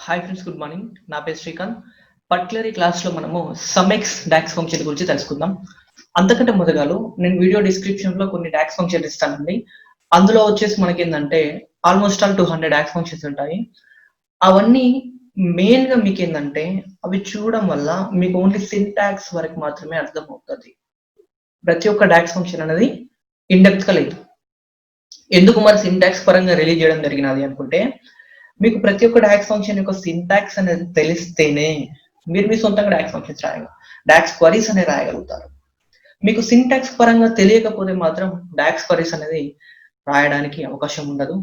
Hi friends, good morning. నా పేరు Srikanth. Particular ఈ క్లాస్లో మనము సమ్ఎక్స్ డాక్స్ ఫంక్షన్ గురించి తెలుసుకుందాం. అంతకంటే మొదలు నేను వీడియో డిస్క్రిప్షన్లో కొన్ని డాక్స్ ఫంక్షన్ ఇస్తానండి. అందులో వచ్చేసి మనకి ఏంటంటే ఆల్మోస్ట్ ఆల్ 200 డాక్స్ ఫంక్షన్స్ ఉంటాయి. అవన్నీ మెయిన్గా మీకు ఏంటంటే అవి చూడడం వల్ల మీకు ఓన్లీ సింటాక్స్ వరకు మాత్రమే అర్థమవుతుంది. ప్రతి ఒక్క డాక్స్ ఫంక్షన్ అనేది ఇన్డెప్త్గా లేదు. ఎందుకు మరి సింటాక్స్ పరంగా రిలీజ్ చేయడం జరిగినది అనుకుంటే, మీకు ప్రతి ఒక్క డాక్స్ ఫంక్షన్ యొక్క సింటాక్స్ అనేది తెలిస్తేనే మీరు మీ సొంతంగా డాక్స్ ఫంక్షన్స్ డాక్స్ క్వరీస్ అనేది రాయగలుగుతారు. మీకు సింటాక్స్ పరంగా తెలియకపోతే మాత్రం డాక్స్ క్వరీస్ అనేది రాయడానికి అవకాశం ఉండదు.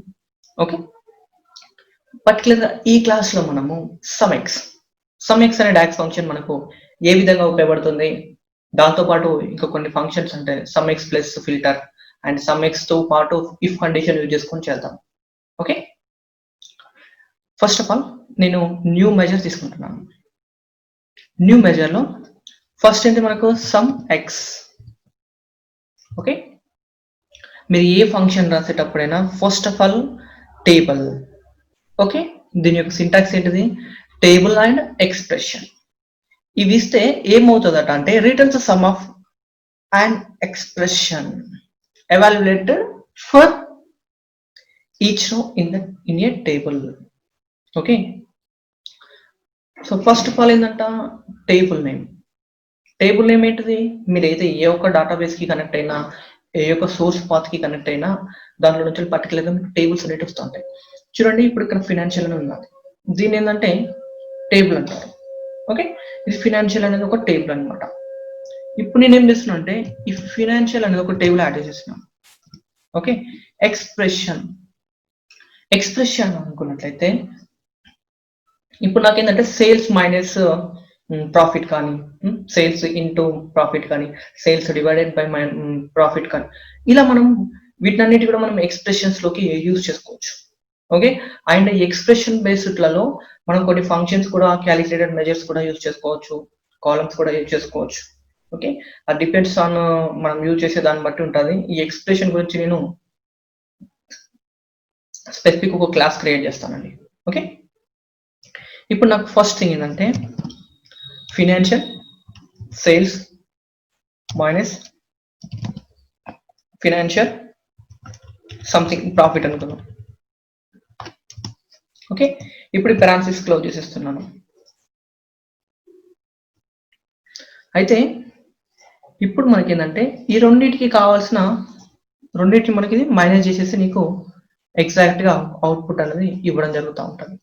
ఓకే, పర్టికులర్గా ఈ క్లాస్లో మనము సమ్ఎక్స్ అనే డాక్స్ ఫంక్షన్ మనకు ఏ విధంగా ఉపయోగపడుతుంది, దాంతోపాటు ఇంకా కొన్ని ఫంక్షన్స్ అంటే SUMX plus filter and SUMX తో పాటు ఇఫ్ కండిషన్ యూజ్ చేసుకొని చేద్దాం. ఓకే, ఫస్ట్ ఆఫ్ ఆల్ నేను న్యూ మెజర్ తీసుకుంటున్నాను. న్యూ మెజర్లో ఫస్ట్ ఏంటి మనకు సమ్ ఎక్స్. ఓకే, మీరు ఏ ఫంక్షన్ రాసేటప్పుడైనా first of all table. Okay, దీని యొక్క సింటాక్స్ ఏంటిది? Table and expression. ఇవి ఇస్తే ఏమవుతుందట అంటే returns sum of and expression evaluated for each row in a table. Okay, so first of all ఏంటంట టేబుల్ నేమ్ ఏంటిది? మీరు అయితే ఏ ఒక్క డేటాబేస్ కి కనెక్ట్ అయినా, ఏ ఒక్క సోర్స్ పాత్ కి కనెక్ట్ అయినా దాంట్లో నుంచి పర్టికులర్గా మీకు టేబుల్స్ అనేవి వస్తుంటాయి. చూడండి, ఇప్పుడు ఇక్కడ ఫినాన్షియల్ అని ఉన్నది. దీని ఏంటంటే టేబుల్ అంటారు. ఓకే, ఇది ఫినాన్షియల్ అనేది ఒక టేబుల్ అనమాట. ఇప్పుడు నేనేం చేస్తున్నా అంటే ఈ ఫినాన్షియల్ అనేది ఒక టేబుల్ యాడ్ చేసేస్తున్నాను. ఓకే, ఎక్స్ప్రెషన్ అనుకున్నట్లయితే ఇప్పుడు నాకేంటంటే సేల్స్ మైనస్ ప్రాఫిట్ కానీ, సేల్స్ ఇంటూ ప్రాఫిట్ కానీ, సేల్స్ డివైడెడ్ బై ప్రాఫిట్ కానీ, ఇలా మనం వీటన్నిటి కూడా మనం ఎక్స్ప్రెషన్స్ లోకి యూజ్ చేసుకోవచ్చు. ఓకే, అండ్ ఎక్స్ప్రెషన్ బేస్డ్లలో మనం కొన్ని ఫంక్షన్స్ కూడా, క్యాలిక్యులేటెడ్ మెజర్స్ కూడా యూజ్ చేసుకోవచ్చు, కాలమ్స్ కూడా యూజ్ చేసుకోవచ్చు. ఓకే, అది డిపెండ్స్ ఆన్ మనం యూజ్ చేసే దాన్ని బట్టి ఉంటుంది. ఈ ఎక్స్ప్రెషన్ గురించి నేను స్పెసిఫిక్ ఒక క్లాస్ క్రియేట్ చేస్తానండి. ఓకే, ఇప్పుడు నాకు ఫస్ట్ థింగ్ ఏంటంటే financial sales minus financial something profit అనుకున్నాం. ఓకే, ఇప్పుడు పెరాన్సిస్ క్లోజ్ చేసేస్తున్నాను. అయితే ఇప్పుడు మనకి ఏంటంటే ఈ రెండింటికి మనకి మైనస్ చేసేసి నీకు ఎగ్జాక్ట్ గా అవుట్పుట్ అనేది ఇవ్వడం జరుగుతూ ఉంటుంది.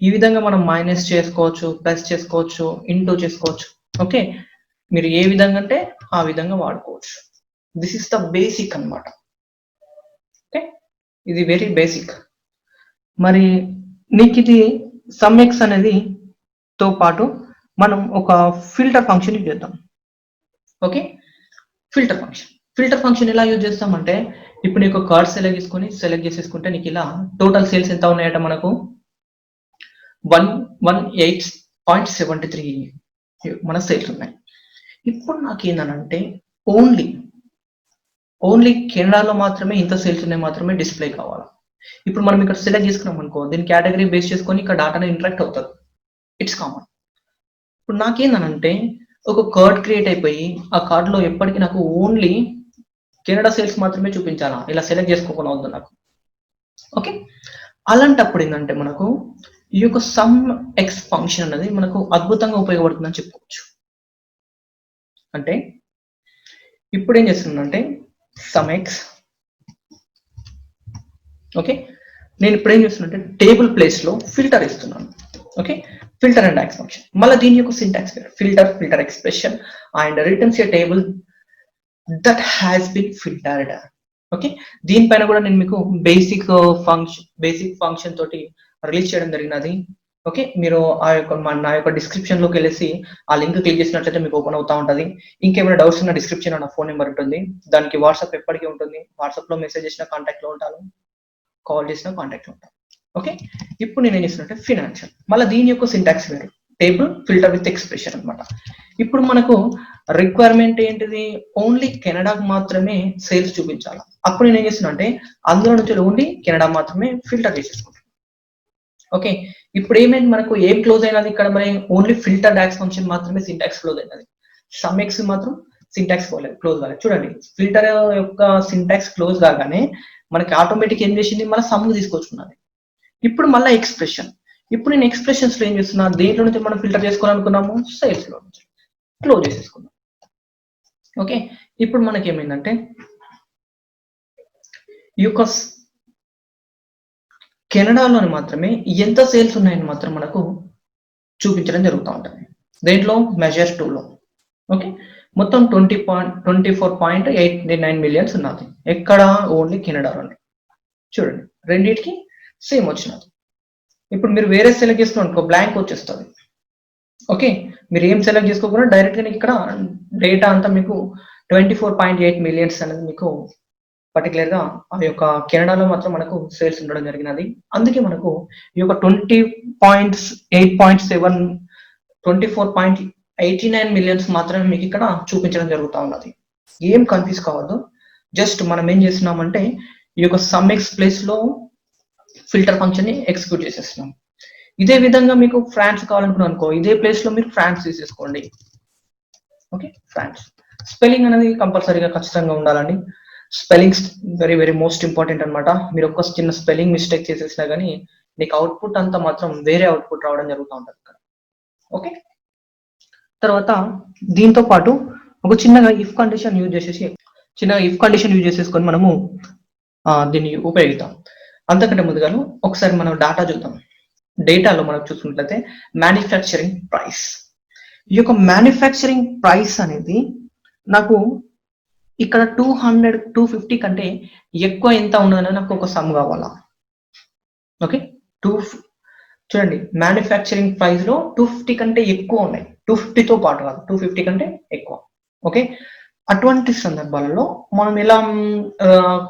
ఈ విధంగా మనం మైనస్ చేసుకోవచ్చు, ప్లస్ చేసుకోవచ్చు, ఇంటూ చేసుకోవచ్చు. ఓకే, మీరు ఏ విధంగా అంటే ఆ విధంగా వాడుకోవచ్చు. దిస్ ఇస్ ద బేసిక్ అన్నమాట. ఓకే, ఇది వెరీ బేసిక్. మరి నీకు ఇది సమ్ఎక్స్ అనేది తో పాటు మనం ఒక ఫిల్టర్ ఫంక్షన్ యూజ్ చేద్దాం. ఓకే, ఫిల్టర్ ఫంక్షన్ ఎలా యూజ్ చేస్తామంటే ఇప్పుడు నీకు కార్డ్ సెలెక్ట్ చేసేసుకుంటే నీకు ఇలా టోటల్ సేల్స్ ఎంత ఉన్నాయట? మనకు 118.73 మన సేల్స్ ఉన్నాయి. ఇప్పుడు నాకు ఏంటంటే ఓన్లీ కెనడాలో మాత్రమే ఇంత సేల్స్ ఉన్నాయి మాత్రమే డిస్ప్లే కావాలి. ఇప్పుడు మనం ఇక్కడ సెలెక్ట్ చేసుకున్నాం అనుకో, దీని కేటగిరీ బేస్ చేసుకొని ఇక్కడ డాటా ఇంటరాక్ట్ అవుతుంది. It's common. ఇప్పుడు నాకేందనంటే ఒక కార్డ్ క్రియేట్ అయిపోయి ఆ కార్డులో ఎప్పటికీ నాకు ఓన్లీ కెనడా సేల్స్ మాత్రమే చూపించాలా, ఇలా సెలెక్ట్ చేసుకోకుండా ఉంది నాకు. ఓకే, అలాంటప్పుడు ఏంటంటే మనకు ఈ యొక్క సమ్ ఎక్స్ ఫంక్షన్ అనేది మనకు అద్భుతంగా ఉపయోగపడుతుందని చెప్పుకోవచ్చు. అంటే ఇప్పుడు ఏం చేస్తున్నానంటే సమ్ ఎక్స్. ఓకే, నేను ఇప్పుడు ఏం చేస్తున్నానంటే టేబుల్ ప్లేస్ లో ఫిల్టర్ ఇస్తున్నాను. Okay, filter and DAX function. మళ్ళీ దీని యొక్క syntax filter expression and returns a table that has been filtered. Okay, దీనిపైన కూడా నేను మీకు బేసిక్ ఫంక్షన్ తోటి రిలీజ్ చేయడం జరిగినది. ఓకే, మీరు నా యొక్క డిస్క్రిప్షన్ లోకి వెళ్ళేసి ఆ లింక్ క్లిక్ చేసినట్లయితే మీకు ఓపెన్ అవుతా ఉంటుంది. ఇంకేమైనా డౌట్స్ ఉన్న డిస్క్రిప్షన్ నా ఫోన్ నెంబర్ ఉంటుంది, దానికి వాట్సాప్ ఎప్పటికీ ఉంటుంది. వాట్సాప్ లో మెసేజ్ చేసిన కాంటాక్ట్ లో ఉంటాను, కాల్ చేసిన కాంటాక్ట్ లో ఉంటాను. ఓకే, ఇప్పుడు నేను ఏం చేస్తున్నట్టే ఫినాన్షియల్, మళ్ళీ దీని యొక్క సింటాక్స్ వేరు, టేబుల్ ఫిల్టర్ విత్ ఎక్స్ప్రెషన్ అనమాట. ఇప్పుడు మనకు రిక్వైర్మెంట్ ఏంటిది? ఓన్లీ కెనడాకు మాత్రమే సేల్స్ చూపించాలి. అప్పుడు నేను ఏం చేస్తున్నా అంటే అందులో నుంచి ఓన్లీ కెనడా మాత్రమే ఫిల్టర్ చేసేసుకుంటాను. ఓకే, ఇప్పుడు ఏమైంది, మనకు ఏం క్లోజ్ అయినది ఇక్కడ, మరి ఓన్లీ ఫిల్టర్ డాక్స్ ఫంక్షన్ మాత్రమే సింటాక్స్ క్లోజ్ అయినది, సమ్ ఎక్స్ మాత్రం సింటాక్స్ క్లోజ్ కాలేదు. చూడండి, ఫిల్టర్ యొక్క సింటాక్స్ క్లోజ్ కాగానే మనకి ఆటోమేటిక్ ఏం చేసింది, మన సమ్ తీసుకొచ్చుకున్నది. ఇప్పుడు మళ్ళీ ఎక్స్ప్రెషన్, ఇప్పుడు నేను ఎక్స్ప్రెషన్స్ లో ఏం చేస్తున్నా, దేంట్లో నుంచి మనం ఫిల్టర్ చేసుకోవాలనుకున్నాము, సేల్స్ లో నుంచి క్లోజ్ చేసేసుకున్నాం. ఓకే, ఇప్పుడు మనకి ఏమైందంటే ఈ యొక్క కెనడాలోని మాత్రమే ఎంత సేల్స్ ఉన్నాయని మాత్రం మనకు చూపించడం జరుగుతూ ఉంటుంది. దేంట్లో, మెజర్ 2లో. ఓకే, మొత్తం 24.89 మిలియన్స్ ఉన్నది. ఎక్కడ, ఓన్లీ కెనడాలోనే. చూడండి, రెండింటికి సేమ్ వచ్చినది. ఇప్పుడు మీరు వేరే సెలెక్ట్ చేసుకున్నారు అనుకో, బ్లాంక్ వచ్చేస్తుంది. ఓకే, మీరు ఏం సెలెక్ట్ చేసుకోకుండా డైరెక్ట్ గా ఇక్కడ డేటా అంతా మీకు 24.8 మిలియన్స్ అనేది మీకు పర్టికులర్ గా ఆ యొక్క కెనడాలో మాత్రం మనకు సేల్స్ ఉండడం జరిగినది. అందుకే మనకు ఈ యొక్క 20.8.7 24.89 మిలియన్స్ మాత్రమే మీకు ఇక్కడ చూపించడం జరుగుతూ ఉన్నది. ఏం కన్ఫ్యూజ్ కావద్దు, జస్ట్ మనం ఏం చేస్తున్నామంటే ఈ యొక్క సమ్ ఎక్స్ ప్లేస్ లో ఫిల్టర్ ఫంక్షన్ ని ఎగ్జిక్యూట్ చేసేస్తున్నాం. ఇదే విధంగా మీకు ఫ్రాన్స్ కావాలనుకున్నాను అనుకో, ఇదే ప్లేస్ లో మీరు ఫ్రాన్స్ తీసేసుకోండి. ఓకే, ఫ్రాన్స్ స్పెల్లింగ్ అనేది కంపల్సరీగా ఖచ్చితంగా ఉండాలండి. Spellings very very most important అనమాట. మీరు ఒక్క చిన్న స్పెల్లింగ్ మిస్టేక్ చేసేసినా కానీ నీకు అవుట్పుట్ అంతా మాత్రం వేరే అవుట్పుట్ రావడం జరుగుతూ ఉంటుంది ఇక్కడ. ఓకే, తర్వాత దీంతో పాటు ఒక చిన్నగా ఇఫ్ కండిషన్ యూజ్ చేసేసుకొని మనము దీన్ని ఉపయోగిద్దాం. అంతకంటే ముందుగాను ఒకసారి మనం డాటా చూద్దాం. డేటాలో మనం చూసుకున్నట్లయితే మ్యానుఫ్యాక్చరింగ్ ప్రైస్, ఈ యొక్క మ్యానుఫ్యాక్చరింగ్ ప్రైస్ అనేది నాకు ఇక్కడ 250 కంటే ఎక్కువ ఎంత ఉన్నదని నాకు ఒక సమ్ కావాలా. ఓకే, చూడండి, మ్యానుఫ్యాక్చరింగ్ ప్రైస్ లో 250 కంటే ఎక్కువ ఉన్నాయి, 250తో పాటు కాదు, 250 కంటే ఎక్కువ. ఓకే, అటువంటి సందర్భాలలో మనం ఎలా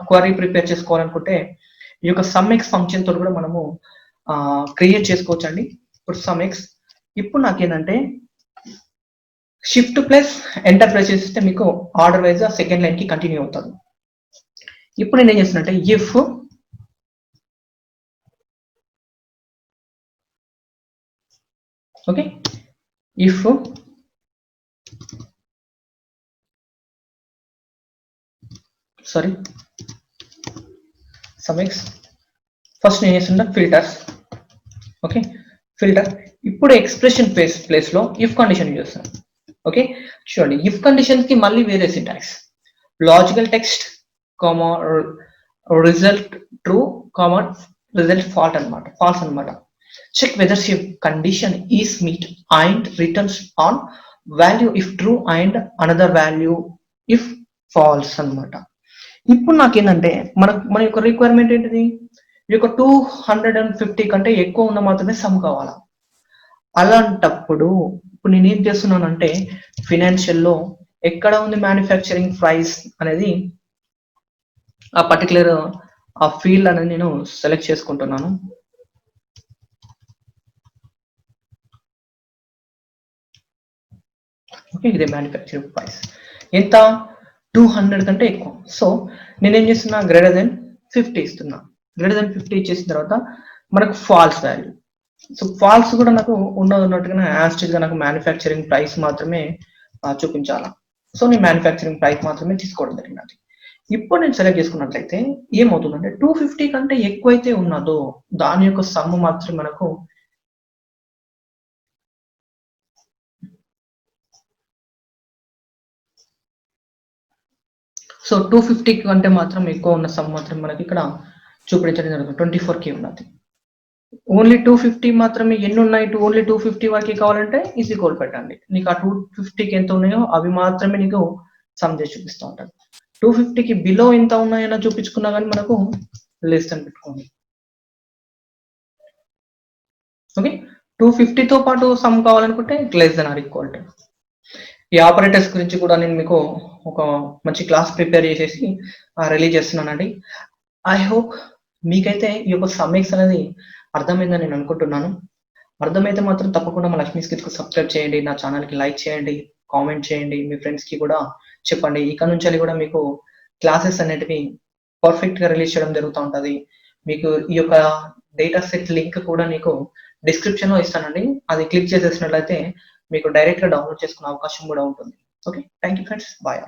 క్వరీ ప్రిపేర్ చేసుకోవాలనుకుంటే ఈ యొక్క సమ్ ఎక్స్ ఫంక్షన్ తోటి కూడా మనము క్రియేట్ చేసుకోవచ్చు అండి. ఇప్పుడు సమ్ ఎక్స్, ఇప్పుడు నాకేంటంటే షిఫ్ట్ ప్లస్ ఎంటర్ ప్రెస్ చేస్తే మీకు ఆర్డర్ వైజ్ సెకండ్ లైన్ కి కంటిన్యూ అవుతుంది. ఇప్పుడు నేను ఏం చేస్తున్నట్టే if okay, if sorry SUMX, first నేను చేస్తున్నా ఫిల్టర్స్. ఓకే, ఫిల్టర్, ఇప్పుడు ఎక్స్ప్రెషన్ ప్లేస్ లో ఇఫ్ కండిషన్ యూజ్ చేస్తాను. ఓకే, చూడండి, ఇఫ్ కండిషన్ కి మళ్ళీ వేరే syntax, logical text comma result true comma result false అనమాట. Check whether condition is meet and returns on value if true and another value if false అనమాట. ఇప్పుడు నాకేంటంటే మన యొక్క రిక్వైర్మెంట్ ఏంటిది, ఈ యొక్క 250 కంటే ఎక్కువ ఉన్న మాత్రమే సమ్ కావాలా. అలాంటప్పుడు ఇప్పుడు నేను ఏం చేస్తున్నానంటే ఫినాన్షియల్ లో ఎక్కడ ఉంది మ్యానుఫ్యాక్చరింగ్ ప్రైస్ అనేది ఆ పర్టికులర్ ఆ ఫీల్డ్ అనేది నేను సెలెక్ట్ చేసుకుంటున్నాను. ఓకే, ఇదే మ్యానుఫ్యాక్చరింగ్ ప్రైస్, ఎంత 200 కంటే ఎక్కువ. సో నేనేం చేస్తున్నా, గ్రేటర్ దెన్ 50 ఇస్తున్నా. గ్రేటర్ దెన్ 50 ఇచ్చేసిన తర్వాత మనకు ఫాల్స్ వాల్యూ, సో ఫాల్స్ కూడా నాకు ఉన్నట్టుగా యాస్టిజ్ గా నాకు మ్యానుఫ్యాక్చరింగ్ ప్రైస్ మాత్రమే చూపించాలా. సో నేను మ్యానుఫ్యాక్చరింగ్ ప్రైస్ మాత్రమే తీసుకోవడం జరిగినది. ఇప్పుడు నేను సెలెక్ట్ చేసుకున్నట్లయితే ఏమవుతుందంటే 250 కంటే ఎక్కువైతే ఉన్నదో దాని యొక్క సమ్ మాత్రం మనకు సో 250 కంటే మాత్రం ఎక్కువ ఉన్న సమ్ మాత్రం మనకి ఇక్కడ చూపించడం జరుగుతుంది. 24K ఉన్నది. ఓన్లీ 250 మాత్రమే ఎన్ని ఉన్నాయి, ఓన్లీ 250 వరకు కావాలంటే ఈజీ కోడ్ పెట్టండి. నీకు ఆ 250కి ఎంత ఉన్నాయో అవి మాత్రమే నీకు సమ్ చేసి చూపిస్తూ ఉంటాను. 250కి బిలో ఎంత ఉన్నాయో చూపించుకున్నా కానీ మనకు లెస్ అని పెట్టుకోండి. ఓకే, 250తో పాటు సమ్ కావాలనుకుంటే less than or equal to. ఈ ఆపరేటర్స్ గురించి కూడా నేను మీకు ఒక మంచి క్లాస్ ప్రిపేర్ చేసేసి రిలీజ్ చేస్తున్నానండి. ఐ హోప్ మీకైతే ఈ యొక్క సమ్ ఎక్స్ అనేది అర్థమైందని నేను అనుకుంటున్నాను. అర్థమైతే మాత్రం తప్పకుండా మా లక్ష్మీ స్కిల్స్ కు సబ్స్క్రైబ్ చేయండి, నా ఛానల్కి లైక్ చేయండి, కామెంట్ చేయండి, మీ ఫ్రెండ్స్ కి కూడా చెప్పండి. ఇక నుంచి కూడా మీకు క్లాసెస్ అనేటివి పర్ఫెక్ట్ గా రిలీజ్ చేయడం జరుగుతూ ఉంటుంది. మీకు ఈ యొక్క డేటా సెట్ లింక్ కూడా నీకు డిస్క్రిప్షన్ లో ఇస్తానండి. అది క్లిక్ చేసేసినట్లయితే మీకు డైరెక్ట్ గా డౌన్లోడ్ చేసుకునే అవకాశం కూడా ఉంటుంది. Okay, thank you friends, bye.